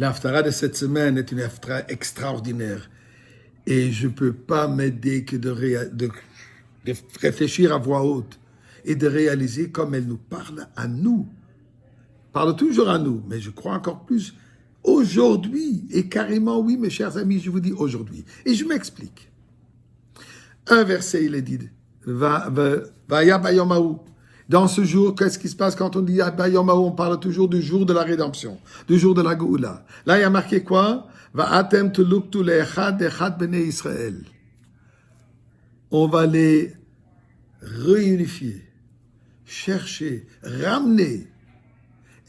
L'Haftara de cette semaine est une Haftara extraordinaire. Et je ne peux pas m'aider que de réfléchir à voix haute et de réaliser comme elle nous parle à nous. Parle toujours à nous, mais je crois encore plus aujourd'hui. Et carrément, oui, mes chers amis, je vous dis aujourd'hui. Et je m'explique. Un verset, il est dit, Vaya Bayomahu. Dans ce jour, qu'est-ce qui se passe quand on dit Bayomahu? On parle toujours du jour de la rédemption, du jour de la Goula. Là, il y a marqué quoi? Va'atem tuluktu le'echad echad bnei Israël. On va les réunifier, chercher, ramener,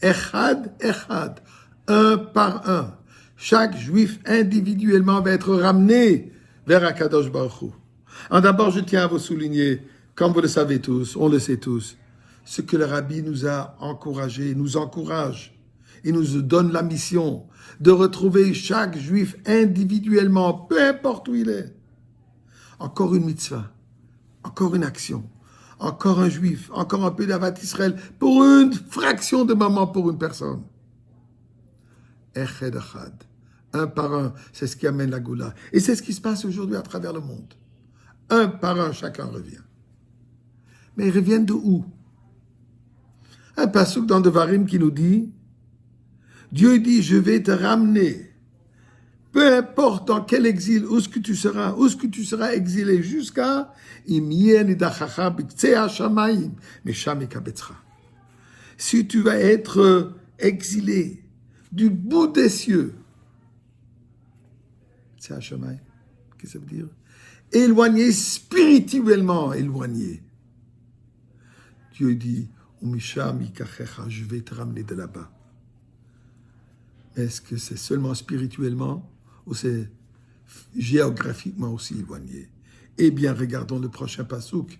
echad, echad, un par un. Chaque juif individuellement va être ramené vers Akadosh Baruch Hu. Alors d'abord, je tiens à vous souligner, comme vous le savez tous, on le sait tous, ce que le Rabbi nous a encouragé, nous encourage, et nous donne la mission de retrouver chaque juif individuellement, peu importe où il est. Encore une mitzvah, encore une action, encore un juif, encore un peu d'Avat Israël, pour une fraction de moment pour une personne. Echad Echad, un par un, c'est ce qui amène la Goula. Et c'est ce qui se passe aujourd'hui à travers le monde. Un par un, chacun revient. Mais ils reviennent de où? Un passouk dans Devarim qui nous dit, Dieu dit, je vais te ramener, peu importe dans quel exil, où est-ce que tu seras exilé, jusqu'à si tu vas être exilé du bout des cieux, c'est Hashamayim, qu'est-ce que ça veut dire? Éloigné, spirituellement éloigné. Dieu dit, je vais te ramener de là-bas. Est-ce que c'est seulement spirituellement ou c'est géographiquement aussi éloigné? Eh bien, regardons le prochain passouk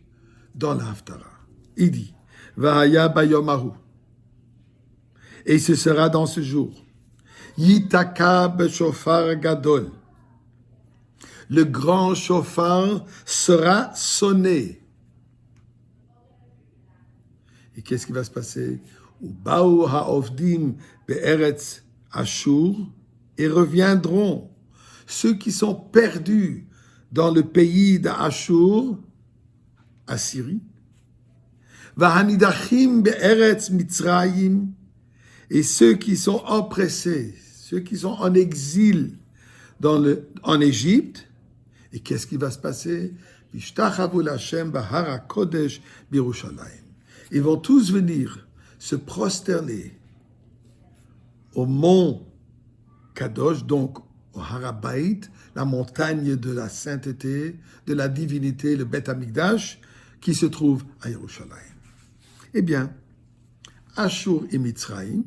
dans la Haftara. Il dit, Vahaya bayomahu. Et ce sera dans ce jour. Yitaka b'shofar gadol. Le grand chauffard sera sonné. Et qu'est-ce qui va se passer? Ubaou ha'ovdim be'eretz Ashur, et reviendront ceux qui sont perdus dans le pays d'Ashur, Assyrie. Vahanidachim be'eretz Mitzrayim, et ceux qui sont oppressés, ceux qui sont en exil en Égypte. Et qu'est-ce qui va se passer? Vishtachavu l'Hashem bahar hakodesh b'Yerushalayim. Ils vont tous venir se prosterner au mont Kadosh, donc au Harabait, la montagne de la sainteté, de la divinité, le Beth Amikdash, qui se trouve à Yerushalayim. Eh bien, Ashur et Mitzrayim,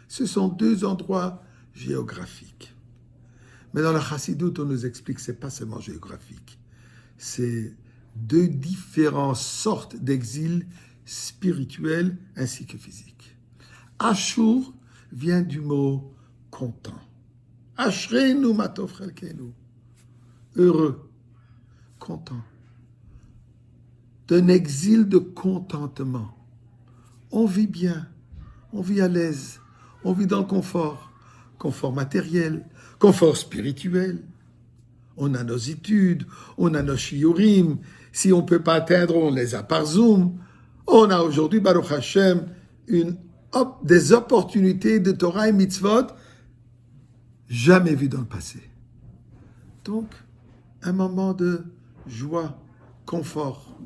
ce sont deux endroits géographiques. Mais dans la Chassidoute, on nous explique que ce n'est pas seulement géographique. C'est deux différentes sortes d'exil spirituel ainsi que physique. Ashur vient du mot content. Ashreinu matov chelkenu. Heureux, content. D'un exil de contentement. On vit bien, on vit à l'aise, on vit dans le confort. Confort matériel, confort spirituel. On a nos études, on a nos shiurim. Si on ne peut pas atteindre, on les a par Zoom. On a aujourd'hui, Baruch Hashem, des opportunités de Torah et mitzvot jamais vues dans le passé. Donc, un moment de joie, confort.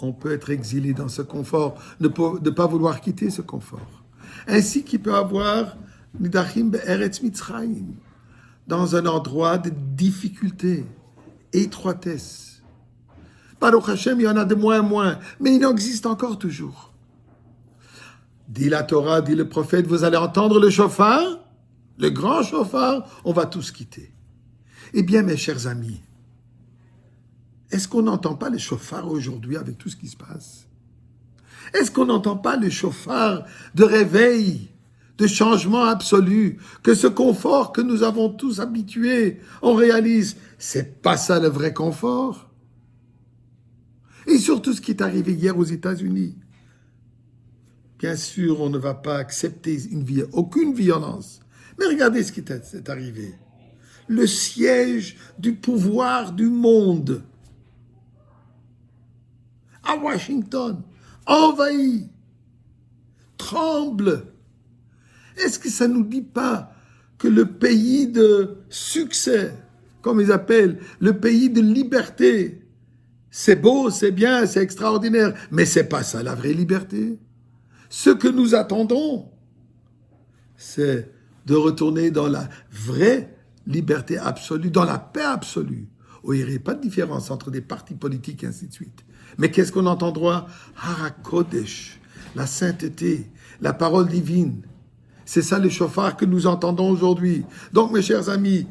On peut être exilé dans ce confort, ne pas vouloir quitter ce confort. Ainsi qu'il peut avoir Nidachim be'eretz Mitzrayim, dans un endroit de difficulté, étroitesse. Baruch Hashem, il y en a de moins en moins, mais il en existe encore toujours. Dit la Torah, dit le prophète, vous allez entendre le chauffard, le grand chauffard, on va tous quitter. Eh bien, mes chers amis, est-ce qu'on n'entend pas le chauffard aujourd'hui avec tout ce qui se passe? Est-ce qu'on n'entend pas le chauffard de réveil, de changement absolu, que ce confort que nous avons tous habitués, on réalise, c'est pas ça le vrai confort? Et surtout ce qui est arrivé hier aux États-Unis. Bien sûr, on ne va pas accepter aucune violence, Mais regardez ce qui est arrivé. Le siège du pouvoir du monde à Washington, envahi, tremble. Est-ce que ça ne nous dit pas que le pays de succès, comme ils appellent, le pays de liberté, c'est beau, c'est bien, c'est extraordinaire, mais c'est pas ça la vraie liberté. Ce que nous attendons, c'est de retourner dans la vraie liberté absolue, dans la paix absolue, où il n'y aurait pas de différence entre des partis politiques et ainsi de suite. Mais qu'est-ce qu'on entend droit? Harakodesh, la sainteté, la parole divine. C'est ça le chauffard que nous entendons aujourd'hui. Donc, mes chers amis,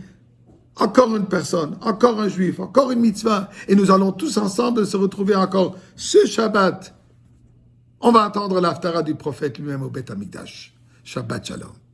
encore une personne, encore un juif, encore une mitzvah, et nous allons tous ensemble se retrouver encore ce Shabbat. On va attendre l'haftara du prophète lui-même au Beth Amikdash. Shabbat Shalom.